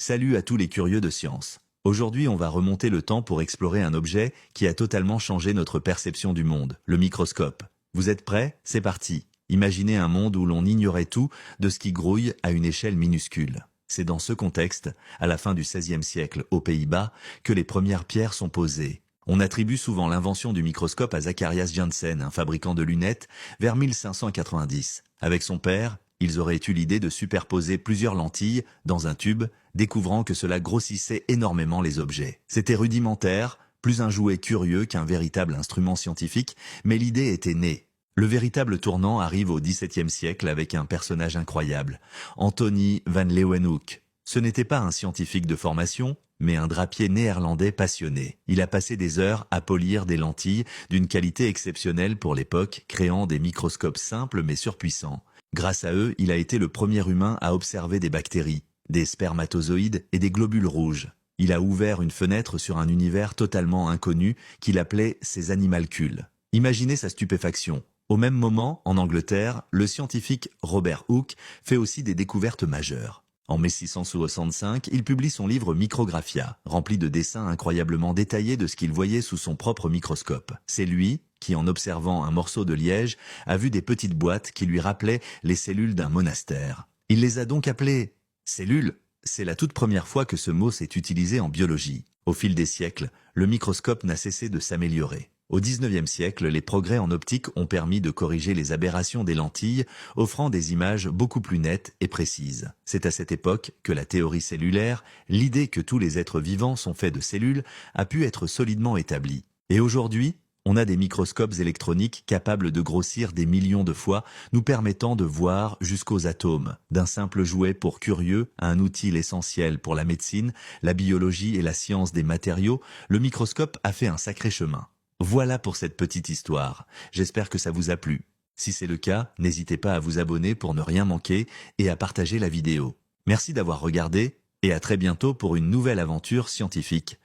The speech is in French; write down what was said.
Salut à tous les curieux de science. Aujourd'hui, on va remonter le temps pour explorer un objet qui a totalement changé notre perception du monde, le microscope. Vous êtes prêts? C'est parti. Imaginez un monde où l'on ignorait tout de ce qui grouille à une échelle minuscule. C'est dans ce contexte, à la fin du XVIe siècle, aux Pays-Bas, que les premières pierres sont posées. On attribue souvent l'invention du microscope à Zacharias Janssen, un fabricant de lunettes, vers 1590. Avec son père, ils auraient eu l'idée de superposer plusieurs lentilles dans un tube, découvrant que cela grossissait énormément les objets. C'était rudimentaire, plus un jouet curieux qu'un véritable instrument scientifique, mais l'idée était née. Le véritable tournant arrive au XVIIe siècle avec un personnage incroyable, Anthony van Leeuwenhoek. Ce n'était pas un scientifique de formation, mais un drapier néerlandais passionné. Il a passé des heures à polir des lentilles d'une qualité exceptionnelle pour l'époque, créant des microscopes simples mais surpuissants. Grâce à eux, il a été le premier humain à observer des bactéries, des spermatozoïdes et des globules rouges. Il a ouvert une fenêtre sur un univers totalement inconnu qu'il appelait ses animalcules. Imaginez sa stupéfaction. Au même moment, en Angleterre, le scientifique Robert Hooke fait aussi des découvertes majeures. En 1665, il publie son livre Micrographia, rempli de dessins incroyablement détaillés de ce qu'il voyait sous son propre microscope. C'est lui qui, en observant un morceau de liège, a vu des petites boîtes qui lui rappelaient les cellules d'un monastère. Il les a donc appelées cellules. C'est la toute première fois que ce mot s'est utilisé en biologie. Au fil des siècles, le microscope n'a cessé de s'améliorer. Au XIXe siècle, les progrès en optique ont permis de corriger les aberrations des lentilles, offrant des images beaucoup plus nettes et précises. C'est à cette époque que la théorie cellulaire, l'idée que tous les êtres vivants sont faits de cellules, a pu être solidement établie. Et aujourd'hui, on a des microscopes électroniques capables de grossir des millions de fois, nous permettant de voir jusqu'aux atomes. D'un simple jouet pour curieux à un outil essentiel pour la médecine, la biologie et la science des matériaux, le microscope a fait un sacré chemin. Voilà pour cette petite histoire. J'espère que ça vous a plu. Si c'est le cas, n'hésitez pas à vous abonner pour ne rien manquer et à partager la vidéo. Merci d'avoir regardé et à très bientôt pour une nouvelle aventure scientifique.